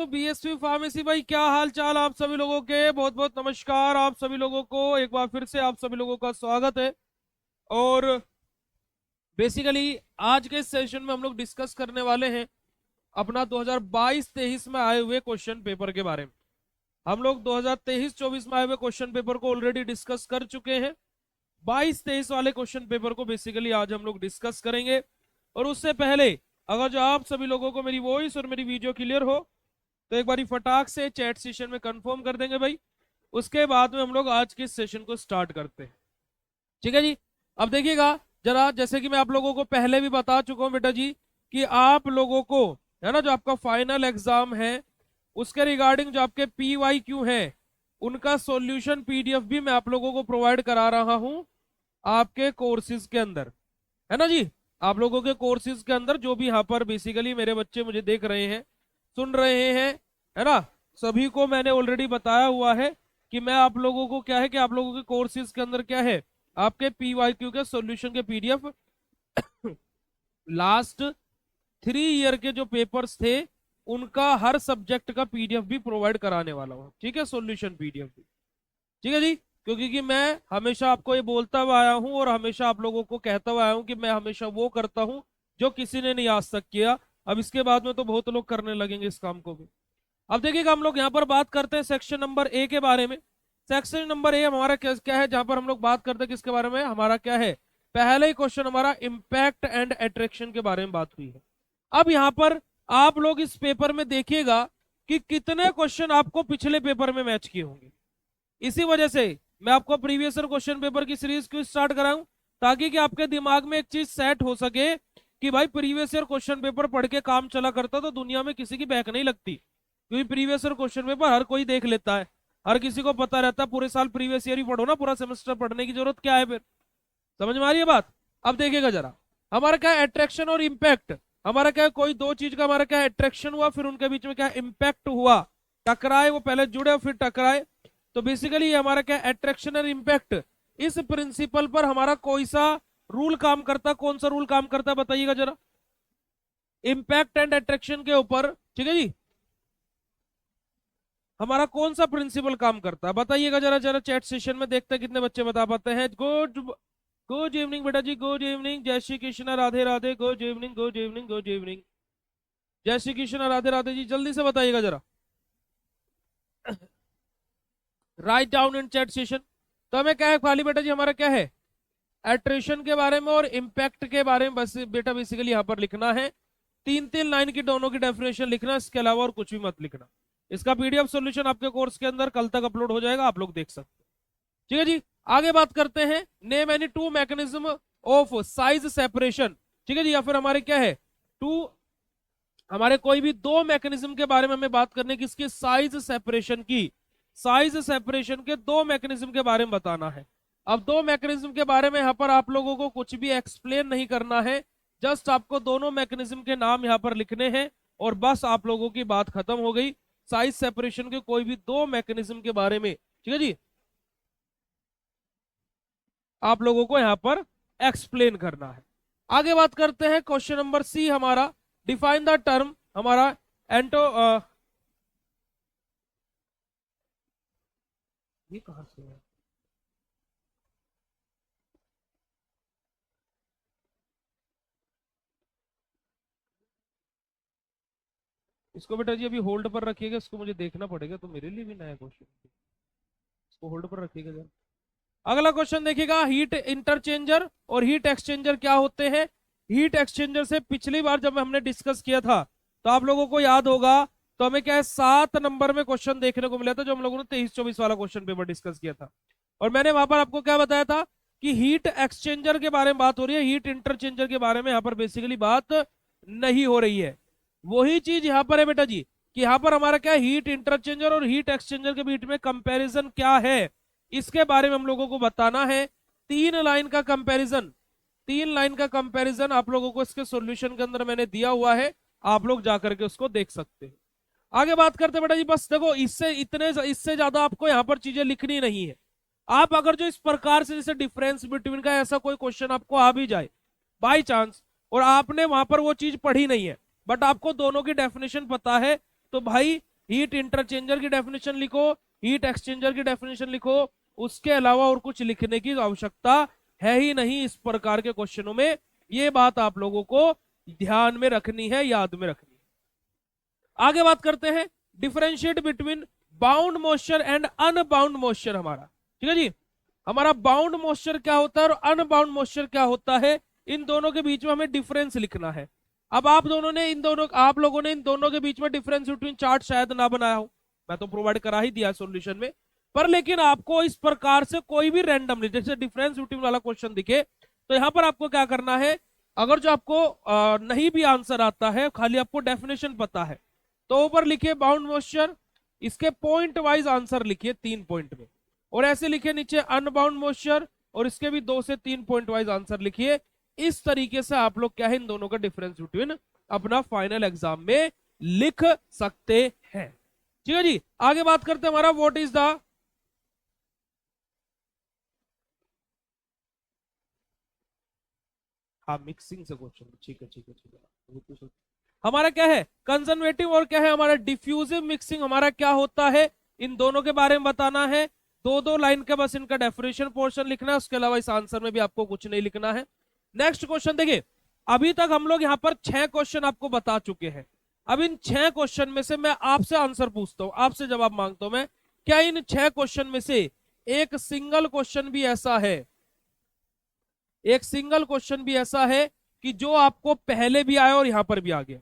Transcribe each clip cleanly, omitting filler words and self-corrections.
तो BSV pharmacy भाई, क्या हाल चाल आप सभी लोगों के। बहुत बहुत नमस्कार आप सभी लोगों को, एक बार फिर से आप सभी लोगों का स्वागत है। और बेसिकली आज के सेशन में हम लोग डिस्कस करने वाले हैं अपना 2022-23 में आए हुए क्वेश्चन पेपर के बारे में। हम लोग 2023-24 में आए हुए क्वेश्चन पेपर को ऑलरेडी डिस्कस कर चुके हैं। 22-23 वाले क्वेश्चन पेपर को बेसिकली आज हम लोग डिस्कस करेंगे। और उससे पहले अगर जो आप सभी लोगों को मेरी वॉइस और मेरी वीडियो क्लियर हो तो एक बारी फटाक से चैट सेशन में कंफर्म कर देंगे भाई। उसके बाद में हम लोग आज के सेशन को स्टार्ट करते हैं। ठीक है जी। अब देखिएगा जरा, जैसे कि मैं आप लोगों को पहले भी बता चुका हूं बेटा जी कि आप लोगों को है ना, जो आपका फाइनल एग्जाम है उसके रिगार्डिंग जो आपके PYQ है उनका सॉल्यूशन PDF भी मैं आप लोगों को प्रोवाइड करा रहा हूं आपके कोर्सेज के अंदर, है ना जी। आप लोगों के कोर्सेज के अंदर जो भी यहाँ पर बेसिकली मेरे बच्चे मुझे देख रहे हैं, सुन रहे हैं, है ना, सभी को मैंने ऑलरेडी बताया हुआ है कि मैं आप लोगों को क्या है कि आप लोगों के कोर्सेज के अंदर क्या है, आपके PYQ के सॉल्यूशन के PDF लास्ट 3 ईयर के जो पेपर्स थे उनका हर सब्जेक्ट का PDF भी प्रोवाइड कराने वाला हूँ। ठीक है, सॉल्यूशन PDF भी। ठीक है जी। क्योंकि कि मैं हमेशा आपको ये बोलता हुआ आया हूं और हमेशा आप लोगों को कहता हुआ आया हूं कि मैं हमेशा वो करता हूं जो किसी ने नहीं आज तक किया। अब इसके बाद में तो बहुत लोग करने लगेंगे इस काम को भी। अब देखिएगा हम लोग यहाँ पर बात करते हैं सेक्शन नंबर A के बारे में। सेक्शन नंबर A हमारा क्या क्या है, जहां पर हम लोग बात करते हैं किसके बारे में, हमारा क्या है, पहले ही क्वेश्चन हमारा इम्पैक्ट एंड अट्रैक्शन के बारे में बात हुई है। अब यहाँ पर आप लोग इस पेपर में देखिएगा कि कितने क्वेश्चन आपको पिछले पेपर में मैच किए होंगे। इसी वजह से मैं आपको प्रीवियस ईयर क्वेश्चन पेपर की सीरीज क्यों स्टार्ट कराऊं, ताकि कि आपके दिमाग में एक चीज सेट हो सके कि भाई प्रीवियस ईयर क्वेश्चन पेपर पढ़ के काम चला करता तो दुनिया में किसी की बैक नहीं लगती। क्योंकि प्रीवियस ईयर क्वेश्चन पेपर हर कोई देख लेता है, हर किसी को पता रहता है। पूरे साल प्रीवियस ईयर ही पढ़ो ना, पूरा सेमेस्टर पढ़ने की जरूरत क्या है फिर। समझ में आ रही है बात। अब देखिएगा जरा, हमारा क्या है अट्रैक्शन और इम्पैक्ट। हमारा क्या है, कोई दो चीज का हमारा क्या है अट्रैक्शन हुआ, फिर उनके बीच में क्या इम्पैक्ट हुआ, टकराए, वो पहले जुड़े फिर टकराए। तो बेसिकली हमारा क्या अट्रैक्शन और इम्पैक्ट, इस प्रिंसिपल पर हमारा कोई सा रूल काम करता, कौन सा रूल काम करता है बताइएगा जरा, इम्पैक्ट एंड अट्रैक्शन के ऊपर। ठीक है जी, हमारा कौन सा प्रिंसिपल काम करता है बताइएगा जरा, जरा चैट सेशन में देखते हैं कितने बच्चे बता पाते हैं। गुड गुड इवनिंग बेटा जी, गुड इवनिंग, जय Shri Krishna Radhe Radhe, good evening good evening good evening, जय श्री कृष्ण राधे राधे जी, जल्दी से बताइएगा जरा, write down in chat session. तो हमें क्या है खाली बेटा जी, हमारा क्या है एट्रिशन के बारे में और इम्पैक्ट के बारे में बस बेटा बेसिकली यहाँ पर लिखना है। 3-3 लाइन की दोनों की डेफिनेशन लिखना, इसके अलावा और कुछ भी मत लिखना। इसका PDF सॉल्यूशन आपके कोर्स के अंदर कल तक अपलोड हो जाएगा, आप लोग देख सकते हैं। ठीक है जी, आगे बात करते हैं। Name any two mechanism of size separation. ठीक है जी, या फिर हमारे क्या है टू, हमारे कोई भी दो मैकेनिज्म के बारे में हमें बात करने की, इसकी साइज सेपरेशन की, साइज सेपरेशन के दो मैकेनिज्म के बारे में बताना है। अब दो मैकेनिज्म के बारे में यहाँ पर आप लोगों को कुछ भी एक्सप्लेन नहीं करना है, जस्ट आपको दोनों मैकेनिज्म के नाम यहाँ पर लिखने हैं और बस आप लोगों की बात खत्म हो गई। साइज सेपरेशन के कोई भी दो मैकेनिज्म के बारे में, ठीक है जी, आप लोगों को यहाँ पर एक्सप्लेन करना है। आगे बात करते हैं क्वेश्चन नंबर C हमारा, डिफाइन द टर्म हमारा एंटो ये कहां से है, इसको बेटा जी अभी होल्ड पर रखिएगा, इसको मुझे देखना पड़ेगा, तो मेरे लिए भी नया क्वेश्चन, इसको होल्ड पर रखिएगा जरा। अगला क्वेश्चन देखिएगा, हीट इंटरचेंजर और हीट एक्सचेंजर क्या होते हैं। हीट एक्सचेंजर से पिछली बार जब हमने डिस्कस किया था तो आप लोगों को याद होगा, तो हमें क्या है 7 नंबर में क्वेश्चन देखने को मिला था, जो हम लोगों ने 23-24 वाला क्वेश्चन पेपर डिस्कस किया था। और मैंने वहां पर आपको क्या बताया था कि हीट एक्सचेंजर के बारे में बात हो रही है, हीट इंटरचेंजर के बारे में यहाँ पर बेसिकली बात नहीं हो रही है। वही चीज यहाँ पर है बेटा जी कि यहाँ पर हमारा क्या हीट इंटरचेंजर और हीट एक्सचेंजर के बीच में कंपैरिजन क्या है, इसके बारे में हम लोगों को बताना है। 3 लाइन का कंपैरिजन, 3 लाइन का कंपैरिजन आप लोगों को इसके सॉल्यूशन के अंदर मैंने दिया हुआ है, आप लोग जाकर के उसको देख सकते हैं। आगे बात करते बेटा जी, बस देखो इससे ज्यादा आपको यहाँ पर चीजें लिखनी नहीं है। आप अगर जो इस प्रकार से जैसे डिफरेंस बिटवीन का ऐसा कोई क्वेश्चन आपको आ भी जाए बाई चांस, और आपने वहां पर वो चीज पढ़ी नहीं है बट आपको दोनों की डेफिनेशन पता है, तो भाई हीट इंटरचेंजर की डेफिनेशन लिखो, हीट एक्सचेंजर की डेफिनेशन लिखो, उसके अलावा और कुछ लिखने की आवश्यकता है ही नहीं इस प्रकार के क्वेश्चनों में। ये बात आप लोगों को ध्यान में रखनी है, याद में रखनी है। आगे बात करते हैं differentiate between bound moisture and unbound moisture हमारा, ठीक है जी। हमारा बाउंड मॉइस्चर क्या होता है और अनबाउंड मॉइस्चर क्या होता है, इन दोनों के बीच में हमें डिफरेंस लिखना है। अब आप लोगों ने इन दोनों के बीच में डिफरेंस बिटवीन चार्ट शायद ना बनाया हो, मैं तो प्रोवाइड करा ही दिया सॉल्यूशन में, पर लेकिन आपको इस प्रकार से कोई भी रैंडमली जैसे डिफरेंस बिटवीन वाला क्वेश्चन दिखे तो यहां पर आपको क्या करना है, अगर जो आपको नहीं भी आंसर आता है, खाली आपको डेफिनेशन पता है, तो ऊपर लिखिए बाउंड मॉइस्चर, इसके पॉइंट वाइज आंसर लिखिए 3 पॉइंट में, और ऐसे लिखिए नीचे अनबाउंड मॉइस्चर और इसके भी 2 से 3 पॉइंट वाइज आंसर लिखिए। इस तरीके से आप लोग क्या है इन दोनों का डिफरेंस बिटवीन अपना फाइनल एग्जाम में लिख सकते हैं, ठीक है जी। आगे बात करते हैं हमारा व्हाट इज द, हाँ मिक्सिंग से क्वेश्चन, ठीक है ठीक है ठीक है। हमारा क्या है कंजर्वेटिव और क्या है हमारा डिफ्यूजिव मिक्सिंग, हमारा क्या होता है इन दोनों के बारे में बताना है। 2-2 लाइन का बस इनका डेफिनेशन पोर्शन लिखना है, उसके अलावा इस आंसर में भी आपको कुछ नहीं लिखना है। नेक्स्ट क्वेश्चन देखिए, अभी तक हम लोग यहाँ पर 6 क्वेश्चन आपको बता चुके हैं। अब इन 6 क्वेश्चन में से मैं आपसे आंसर पूछता हूं, आपसे जवाब मांगता हूं मैं, क्या इन 6 क्वेश्चन में से एक सिंगल क्वेश्चन भी ऐसा है, एक सिंगल क्वेश्चन भी ऐसा है कि जो आपको पहले भी आया और यहां पर भी आ गया?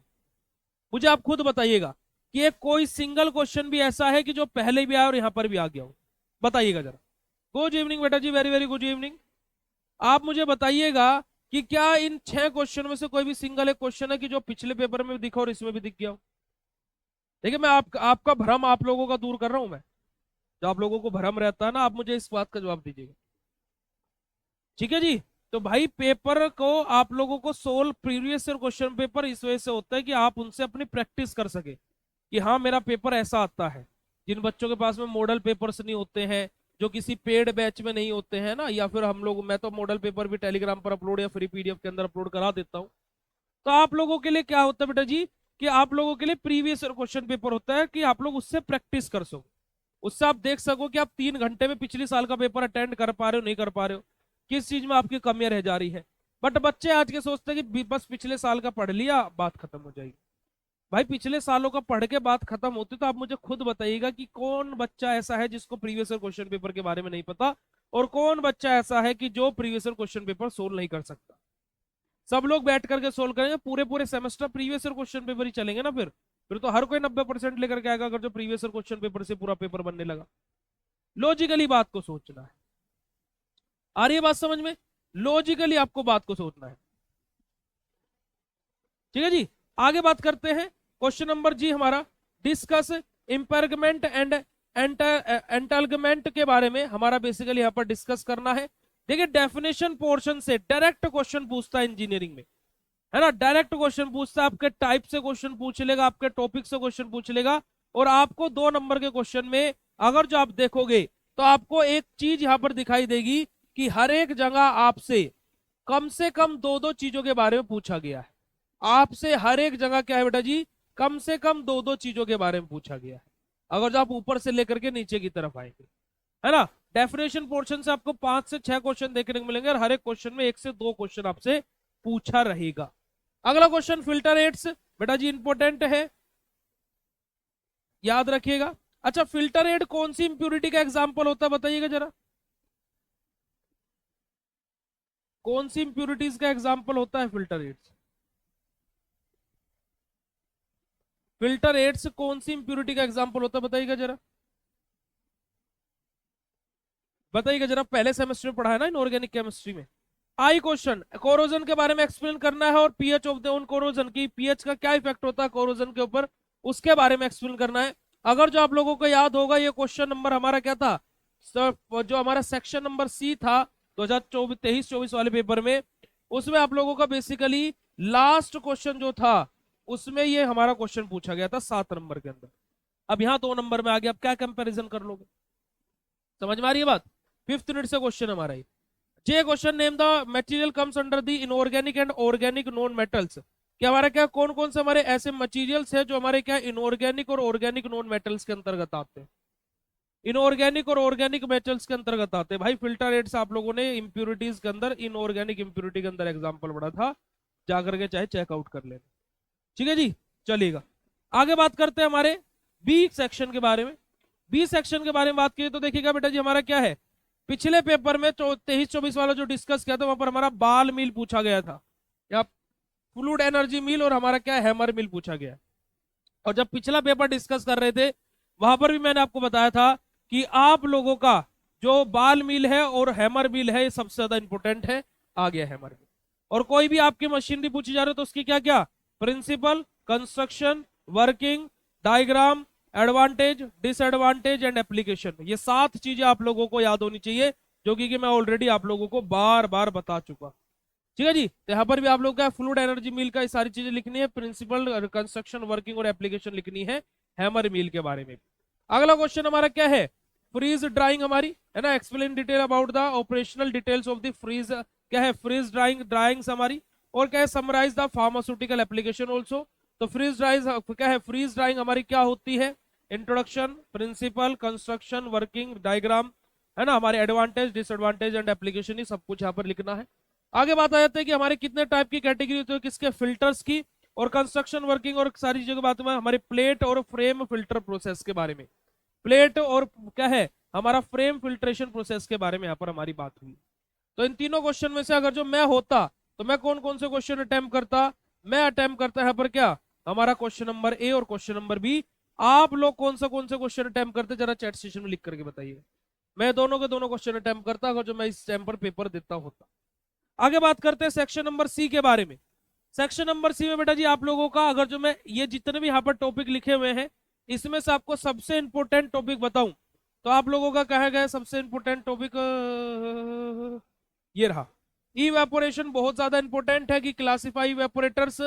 मुझे आप खुद बताइएगा कि एक कोई सिंगल क्वेश्चन भी ऐसा है कि जो पहले भी आया और यहां पर भी आ गया हो, बताइएगा जरा। गुड इवनिंग बेटा जी, वेरी वेरी गुड इवनिंग। आप मुझे बताइएगा कि क्या इन 6 क्वेश्चन में से कोई भी सिंगल एक क्वेश्चन है कि जो पिछले पेपर में भी दिखा और इसमें भी दिख गया हो? देखिए मैं आपका भ्रम आप लोगों का दूर कर रहा हूं मैं, जो आप लोगों को भ्रम रहता है ना, आप मुझे इस बात का जवाब दीजिएगा, ठीक है जी। तो भाई पेपर को आप लोगों को solve previous year question paper इस वजह से होता है कि आप उनसे अपनी प्रैक्टिस कर सके कि हाँ मेरा पेपर ऐसा आता है। जिन बच्चों के पास में मॉडल पेपर्स नहीं होते हैं, जो किसी पेड बैच में नहीं होते हैं ना, या फिर हम लोग, मैं तो मॉडल पेपर भी टेलीग्राम पर अपलोड या फ्री पीडीएफ के अंदर अपलोड करा देता हूँ। तो आप लोगों के लिए क्या होता है बेटा जी कि आप लोगों के लिए प्रीवियस ईयर क्वेश्चन पेपर होता है कि आप लोग उससे प्रैक्टिस कर सको, उससे आप देख सको कि आप 3 घंटे में पिछले साल का पेपर अटेंड कर पा रहे हो नहीं कर पा रहे हो, किस चीज में आपकी कमियां रह जा रही है। बट बच्चे आज के सोचते हैं कि बस पिछले साल का पढ़ लिया बात खत्म हो जाएगी। भाई पिछले सालों का पढ़ के बात खत्म होती तो आप मुझे खुद बताइएगा कि कौन बच्चा ऐसा है जिसको प्रीवियस ईयर क्वेश्चन पेपर के बारे में नहीं पता, और कौन बच्चा ऐसा है कि जो previous year question paper solve नहीं कर सकता। सब लोग बैठ करके सोल्व करेंगे, पूरे पूरे semester previous year question paper ही चलेंगे ना, फिर तो हर कोई 90% लेकर के आएगा अगर जो प्रीवियस ईयर क्वेश्चन पेपर से पूरा पेपर बनने लगा। लॉजिकली बात को सोचना है, आ रही है बात समझ में? लॉजिकली आपको बात को सोचना है, ठीक है जी। आगे बात करते हैं क्वेश्चन नंबर जी हमारा, डिस्कस इंपेरगमेंट एंड एंटालगमेंट के बारे में हमारा बेसिकली यहाँ पर डिस्कस करना है। देखिए डेफिनेशन पोर्शन से डायरेक्ट क्वेश्चन पूछता है इंजीनियरिंग में, है ना, डायरेक्ट क्वेश्चन पूछता है, आपके टाइप से क्वेश्चन पूछ लेगा, आपके टॉपिक से क्वेश्चन पूछ लेगा, और आपको 2 नंबर के क्वेश्चन में अगर जो आप देखोगे तो आपको एक चीज यहां पर दिखाई देगी कि हर एक जगह आपसे कम से कम 2-2 चीजों के बारे में पूछा गया है। आपसे हर एक जगह क्या है बेटा जी, कम से कम 2-2 चीजों के बारे में पूछा गया है, अगर जो आप ऊपर से लेकर के नीचे की तरफ आएंगे, है ना। डेफिनेशन पोर्शन से आपको 5 से 6 क्वेश्चन देखने को मिलेंगे और हर एक क्वेश्चन में 1 से 2 क्वेश्चन आपसे पूछा रहेगा। अगला क्वेश्चन फिल्टर रेट्स, बेटा जी इंपॉर्टेंट है, याद रखिएगा। अच्छा फिल्टर रेट कौन सी इंप्यूरिटी का एग्जांपल होता है बताइएगा जरा, कौन सी इंप्यूरिटीज का एग्जांपल होता है फिल्टर रेट्स? फिल्टर रेट्स कौन सी इंप्यूरिटी का एग्जांपल होता है बताइएगा जरा, बताइएगा जरा, पहले सेमेस्टर में पढ़ा है ना इनऑर्गेनिक केमिस्ट्री में। आई क्वेश्चन, कोरोजन के बारे में एक्सप्लेन करना है और pH of the on corrosion की, पीएच का क्या इफेक्ट होता है कोरोजन के ऊपर, उसके बारे में एक्सप्लेन करना है। अगर जो आप लोगों को याद होगा ये क्वेश्चन नंबर हमारा क्या था, जो हमारा सेक्शन नंबर सी था 2023-24 वाले पेपर में, उसमें आप लोगों का बेसिकली लास्ट क्वेश्चन जो था उसमें ये हमारा क्वेश्चन पूछा गया था 7 नंबर के अंदर। अब यहाँ 2 नंबर में आ गया, अब क्या कंपेरिजन कर लोगे? समझ में आ रही है बात? 5th यूनिट से क्वेश्चन हमारा ये, जे question name the material comes under the inorganic and organic non metals. कि हमारा क्या कौन कौन से हमारे ऐसे मटेरियल्स है जो हमारे क्या इनऑर्गेनिक और ऑर्गेनिक नॉन मेटल्स के अंतर्गत आते हैं। इनऑर्गेनिक और ऑर्गेनिक मेटल्स के अंतर्गत आते हैं भाई। फिल्टर रेट्स आप लोगों ने इंप्योरिटीज के अंदर, इनऑर्गेनिक इंप्योरिटी के अंदर एग्जाम्पल पढ़ा था, जाकर के चाहे चेकआउट कर लेना। ठीक है जी, चलिएगा आगे बात करते हैं हमारे बी सेक्शन के बारे में। बी सेक्शन के बारे में बात की तो देखिएगा बेटा जी, हमारा क्या है, पिछले पेपर में 23-24 वाला जो डिस्कस किया था वहां पर हमारा बाल मिल पूछा गया था, या फ्लूइड एनर्जी मिल, और हमारा क्या हैमर मिल पूछा गया। और जब पिछला पेपर डिस्कस कर रहे थे वहां पर भी मैंने आपको बताया था कि आप लोगों का जो बाल मिल है और हैमर मिल है ये सबसे ज्यादा इंपॉर्टेंट है। आ गया हैमर मिल। और कोई भी आपकी मशीनरी पूछी जा रही है तो उसकी क्या क्या principle, construction, working, diagram, advantage, disadvantage and application, ये 7 चीजें आप लोगों को याद होनी चाहिए, जो कि मैं ऑलरेडी आप लोगों को बार बार बता चुका। ठीक है जी, तो यहाँ पर भी आप लोग का फ्लूइड एनर्जी मिल का ये सारी चीजें लिखनी है, प्रिंसिपल, कंस्ट्रक्शन, वर्किंग और एप्लीकेशन लिखनी है हैमर मिल के बारे में। अगला क्वेश्चन हमारा क्या है, फ्रीज ड्राइंग हमारी है ना, explain detail about the operational details of the freeze, क्या है फ्रीज ड्राइंग्स हमारी, और क्या है summarise the pharmaceutical application also. तो फ्रीज ड्राइंग क्या है, फ्रीज ड्राइंग हमारी क्या होती है, introduction, principle, construction, working, diagram, है ना, हमारे एडवांटेज, डिसएडवांटेज एंड एप्लीकेशन, ही सब कुछ यहाँ पर लिखना है। आगे बात आ जाती है कि हमारे कितने टाइप की कैटेगरी होती है, किसके, फिल्टर्स की, और कंस्ट्रक्शन, वर्किंग और सारी चीजों की बात में हमारे प्लेट और फ्रेम फिल्टर प्रोसेस के बारे में, प्लेट और क्या है हमारा फ्रेम फिल्ट्रेशन प्रोसेस के बारे में यहाँ पर हमारी बात हुई। तो इन तीनों क्वेश्चन में से अगर जो मैं होता तो मैं कौन कौन से क्वेश्चन अटेम्प्ट करता, मैं अटेम्प्ट करता यहाँ पर क्या हमारा क्वेश्चन नंबर ए और क्वेश्चन नंबर बी। आप लोग कौन से क्वेश्चन अटेम्प्ट करते जरा चैट सेशन में लिख करके बताइए। मैं दोनों के दोनों क्वेश्चन अटेम्प्ट करता अगर जो मैं इस टाइम पर पेपर देता होता। आगे बात करते हैं सेक्शन नंबर सी के बारे में। सेक्शन नंबर सी में बेटा जी आप लोगों का अगर जो मैं ये जितने भी यहाँ पर टॉपिक लिखे हुए हैं इसमें से आपको सबसे इंपॉर्टेंट टॉपिक बताऊं तो आप लोगों का कहा गया सबसे इंपॉर्टेंट टॉपिक ये रहा, इवेपोरेशन बहुत ज्यादा इंपॉर्टेंट है कि classify evaporators,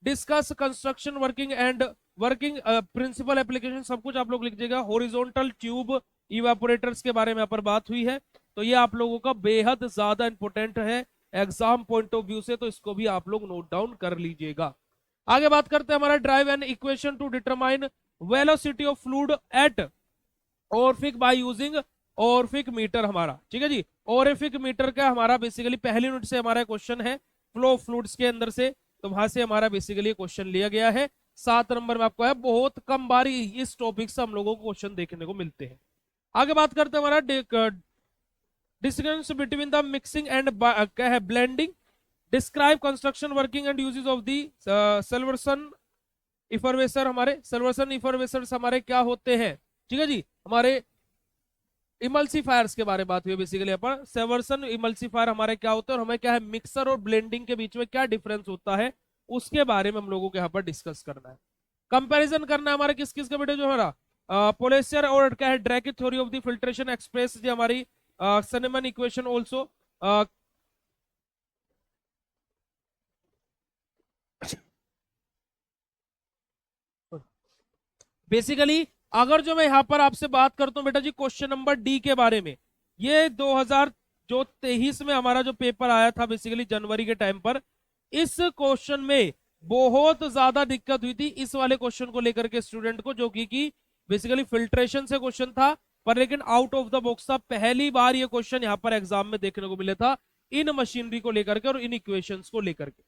discuss construction working and working principle application, सब कुछ आप लोग लिख दीजिएगा। हॉरिजॉन्टल ट्यूब इवेपोरेटर्स के बारे में यहाँ पर बात हुई है, तो ये आप लोगों का बेहद ज्यादा इंपॉर्टेंट है एग्जाम पॉइंट ऑफ व्यू से, तो इसको भी आप लोग नोट डाउन कर लीजिएगा। आगे बात करते हैं हमारा derive an equation to determine velocity of fluid at orifice by using orifice meter हमारा। ठीक है जी, ओरफिक मीटर का हमारा बेसिकली पहली यूनिट से हमारा क्वेश्चन है फ्लो ऑफ फ्लूइड्स के अंदर से, तो वहां से हमारा बेसिकली क्वेश्चन लिया गया है। 7 नंबर में आपको है, बहुत कम बारी इस टॉपिक से हम लोगों को क्वेश्चन देखने को मिलते हैं। आगे बात करते हैं हमारा distance between the mixing and क्या है blending, describe construction working and uses of the Silverson emulsifier. हमारे सल्वर्सन इफरवेसर्स हमारे क्या होते हैं, ठीक है जी, हमारे इमल्सीफायर्स के बारे में बात हुई बेसिकली अपन। सल्वर्सन इमल्सीफायर हमारे क्या होते हैं और हमें क्या है मिक्सर और ब्लेंडिंग के बीच में क्या डिफरेंस होता है उसके बारे में हम लोगों को यहाँ पर डिस्कस करना है। कंपैरिजन करना है हमारे किस किस के बेटे, जो हमारा पोलेसियर और क्या है ड्रैकेट theory of the filtration express, जो हमारी सनेमन इक्वेशन ऑल्सो, बेसिकली अगर जो मैं यहाँ पर आपसे बात करता हूँ बेटा जी क्वेश्चन नंबर डी के बारे में, ये 2023 में हमारा जो पेपर आया था बेसिकली जनवरी के टाइम पर, इस क्वेश्चन में बहुत ज्यादा दिक्कत हुई थी इस वाले क्वेश्चन को लेकर के स्टूडेंट को, जो कि बेसिकली फिल्ट्रेशन से क्वेश्चन था, पर लेकिन आउट ऑफ द बॉक्स था। पहली बार ये क्वेश्चन यहाँ पर एग्जाम में देखने को मिला था इन मशीनरी को लेकर के और इन इक्वेशंस को लेकर के।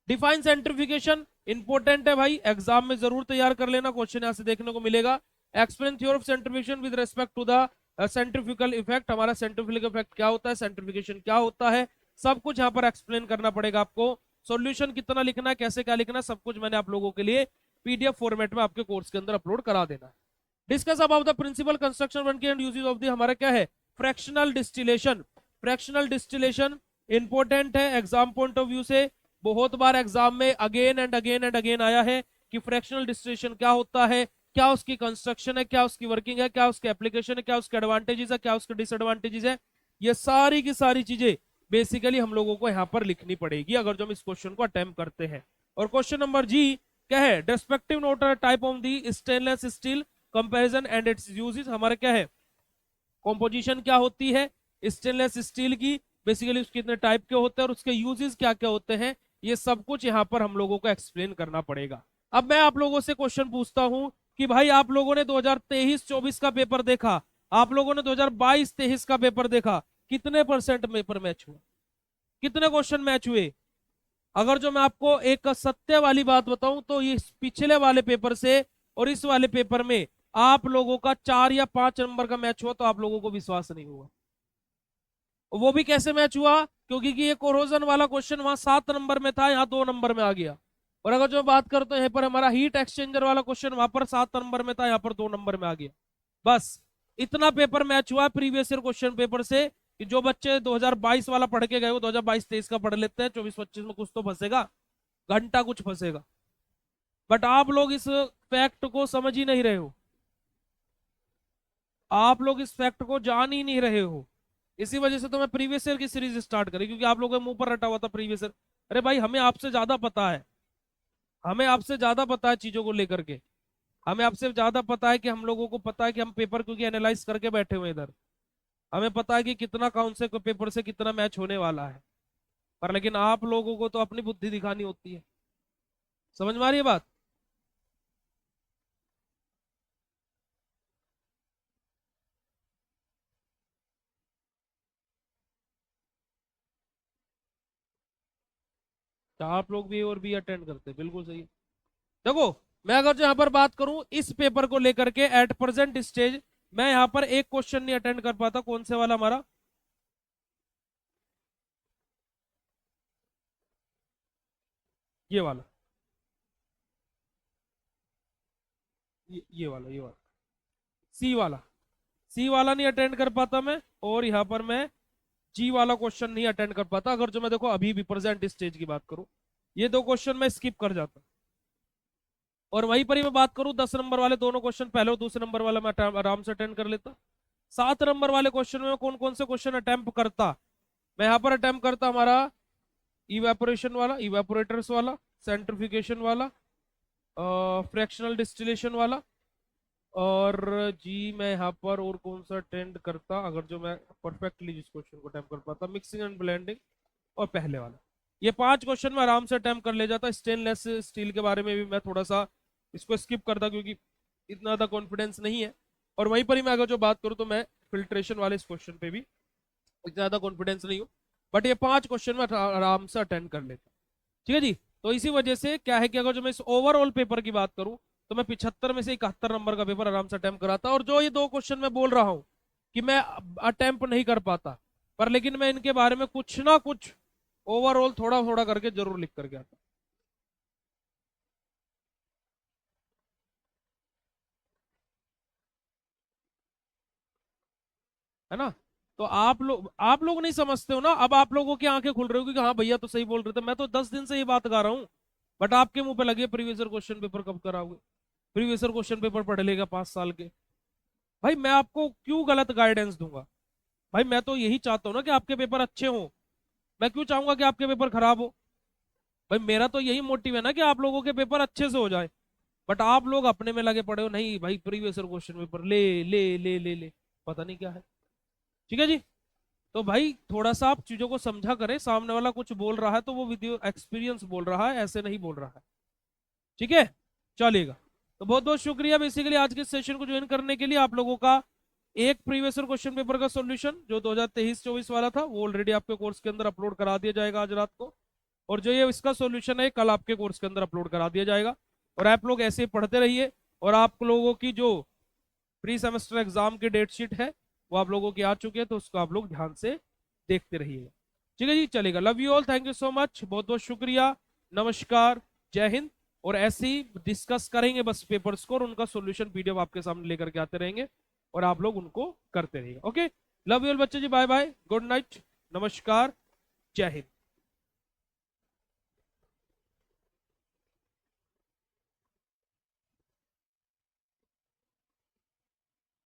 डिफाइन सेंट्रिफिकेशन इंपॉर्टेंट है भाई, एग्जाम में जरूर तैयार कर लेना, क्वेश्चन यहाँ से देखने को मिलेगा। Explain theory of centrifugation with respect to the centrifugal effect, हमारा सेंट्रिफ्यूगल इफेक्ट क्या होता है, सेंट्रिफिकेशन क्या होता है, सब कुछ यहाँ पर एक्सप्लेन करना पड़ेगा आपको। सॉल्यूशन कितना लिखना है, कैसे क्या लिखना है, सब कुछ मैंने आप लोगों के लिए पीडीएफ फॉर्मेट में आपके कोर्स के अंदर अपलोड करा देना है। Discuss about the principle construction working and uses of the हमारा क्या है fractional distillation. Fractional distillation important है एग्जाम पॉइंट ऑफ व्यू से, बहुत बार एग्जाम में again and again and again आया है कि फ्रैक्शनल डिस्टिलेशन क्या होता है, क्या उसकी कंस्ट्रक्शन है, क्या उसकी वर्किंग है, क्या उसकी एप्लीकेशन है, क्या उसके एडवांटेजेस है, क्या उसके डिसएडवांटेजेस है, ये सारी की सारी चीजें बेसिकली हम लोगों को यहाँ पर लिखनी पड़ेगी अगर जो हम इस क्वेश्चन को अटेम्प्ट करते हैं। और क्वेश्चन नंबर जी क्या है, descriptive note type of the stainless steel comparison and its uses, हमारा क्या है कॉम्पोजिशन क्या होती है स्टेनलेस स्टील की, बेसिकली उसके कितने टाइप के होते हैं और उसके यूजेस क्या क्या होते हैं, ये सब कुछ यहाँ पर हम लोगों को एक्सप्लेन करना पड़ेगा। अब मैं आप लोगों से क्वेश्चन पूछता हूं कि भाई आप लोगों ने 2023-24 का पेपर देखा, आप लोगों ने 2022-23 का पेपर देखा, कितने परसेंट पेपर मैच हुआ, कितने क्वेश्चन मैच हुए? अगर जो मैं आपको एक सत्य वाली बात बताऊं तो इस पिछले वाले पेपर से और इस वाले पेपर में आप लोगों का 4 या 5 नंबर का मैच हुआ तो आप लोगों को विश्वास नहीं होगा। वो भी कैसे मैच हुआ? क्योंकि कि ये कोरोजन वाला क्वेश्चन वहां 7 नंबर में था, यहाँ 2 नंबर में आ गया। और अगर जो बात करते हैं यहाँ पर हमारा हीट एक्सचेंजर वाला क्वेश्चन वहां पर 7 नंबर में था, यहाँ पर 2 नंबर में आ गया। बस इतना पेपर मैच हुआ प्रीवियस ईयर क्वेश्चन पेपर से कि जो बच्चे 2022 वाला पढ़ के गए वो 2022-23 का पढ़ लेते हैं, 24-25 में कुछ तो फंसेगा, घंटा कुछ फंसेगा। बट आप लोग इस फैक्ट को समझ ही नहीं रहे हो, आप लोग इस फैक्ट को जान ही नहीं रहे हो। इसी वजह से तो मैं प्रीवियस ईयर की सीरीज स्टार्ट करी, क्योंकि आप लोगों के मुंह पर रटा हुआ था प्रीवियस ईयर। अरे भाई हमें आपसे ज्यादा पता है, हमें आपसे ज्यादा पता है चीजों को लेकर के, हमें आपसे ज्यादा पता है कि हम लोगों को पता है कि हम पेपर क्योंकि एनालाइज करके बैठे हुए इधर, हमें पता है कि कितना कौन से पेपर से कितना मैच होने वाला है। पर लेकिन आप लोगों को तो अपनी बुद्धि दिखानी होती है। समझ में आ रही है बात? तो आप लोग भी और भी अटेंड करते हैं, बिल्कुल सही है। देखो मैं अगर जो यहाँ पर बात करूं इस पेपर को लेकर के एट प्रेजेंट स्टेज, मैं यहाँ पर एक क्वेश्चन नहीं अटेंड कर पाता। कौन से वाला? हमारा ये वाला, ये वाला सी वाला, सी वाला नहीं अटेंड कर पाता मैं। और यहाँ पर मैं जी वाला क्वेश्चन नहीं अटेंड कर पाता। अगर जो मैं देखो अभी भी प्रेजेंट स्टेज की बात करूं, ये दो क्वेश्चन मैं स्किप कर जाता। और वहीं पर ही मैं बात करूं 10 नंबर वाले दोनों क्वेश्चन, पहले और दूसरे नंबर वाला मैं आराम से अटेंड कर लेता। 7 नंबर वाले क्वेश्चन में कौन कौन से क्वेश्चन अटेम्प्ट करता? मैं यहाँ पर अटेम्प्ट करता हमारा इवेपोरेशन वाला, इवेपोरेटर्स वाला, सेंट्रिफिकेशन वाला, फ्रैक्शनल डिस्टिलेशन वाला। और जी मैं यहाँ पर और कौन सा अटेंड करता अगर जो मैं परफेक्टली जिस क्वेश्चन को अटेम्प्ट कर पाता? मिक्सिंग एंड ब्लेंडिंग और पहले वाला। ये 5 क्वेश्चन में आराम से अटेम्प्ट कर ले जाता। स्टेनलेस स्टील के बारे में भी मैं थोड़ा सा इसको स्किप करता क्योंकि इतना ज़्यादा कॉन्फिडेंस नहीं है। और वहीं पर ही मैं अगर जो बात करूँ तो मैं फिल्ट्रेशन वाले इस क्वेश्चन पे भी इतना ज़्यादा कॉन्फिडेंस नहीं हूँ। बट ये 5 क्वेश्चन में आराम से अटेंड कर लेता। ठीक है जी। तो इसी वजह से क्या है कि अगर जो मैं इस ओवरऑल पेपर की बात करूं तो मैं 75 में से 71 नंबर का पेपर आराम से अटेम्प्ट कराता। और जो ये दो क्वेश्चन मैं बोल रहा हूं कि मैं अटेम्प्ट नहीं कर पाता, पर लेकिन मैं इनके बारे में कुछ ना कुछ ओवरऑल थोड़ा थोड़ा करके जरूर लिख करके आता, है ना? तो आप लोग नहीं समझते हो ना। अब आप लोगों की आंखें खुल रही होगी कि हाँ भैया तो सही बोल रहे थे, मैं तो 10 दिन से ये बात गा रहा हूँ। बट आपके मुंह पे लगे प्रीवियस क्वेश्चन पेपर कब कराओगे, प्रीवियस क्वेश्चन पेपर पढ़ लेगा 5 साल के। भाई मैं आपको क्यों गलत गाइडेंस दूंगा? भाई मैं तो यही चाहता हूँ ना कि आपके पेपर अच्छे हों। मैं क्यों चाहूंगा कि आपके पेपर खराब हो? भाई मेरा तो यही मोटिव है ना कि आप लोगों के पेपर अच्छे से हो जाए। बट आप लोग अपने में लगे पड़े हो, नहीं भाई प्रीवियस क्वेश्चन पेपर ले ले ले ले ले, पता नहीं क्या है। ठीक है जी। तो भाई थोड़ा सा आप चीजों को समझा करें, सामने वाला कुछ बोल रहा है तो वो विद एक्सपीरियंस बोल रहा है, ऐसे नहीं बोल रहा है। ठीक है, चलिएगा। तो बहुत बहुत शुक्रिया बेसिकली आज के सेशन को ज्वाइन करने के लिए। आप लोगों का एक प्रीवियस ईयर क्वेश्चन पेपर का सॉल्यूशन जो 2023-24 वाला था वो ऑलरेडी आपके कोर्स के अंदर अपलोड करा दिया जाएगा आज रात को। और जो ये इसका सॉल्यूशन है कल आपके कोर्स के अंदर अपलोड करा दिया जाएगा। और आप लोग ऐसे ही पढ़ते रहिए। और आप लोगों की जो प्री सेमेस्टर एग्जाम की डेट शीट है वो आप लोगों की आ चुकी है, तो उसको आप लोग ध्यान से देखते रहिएगा। ठीक है जी, चलेगा। Love you all, thank you so much, बहुत बहुत शुक्रिया, नमस्कार, जय हिंद। और ऐसे ही डिस्कस करेंगे बस पेपर्स को, और उनका सॉल्यूशन पीडीएफ आपके सामने लेकर के आते रहेंगे और आप लोग उनको करते रहिए। ओके, लव यू ऑल बच्चे जी, बाय बाय, गुड नाइट, नमस्कार, जय हिंद।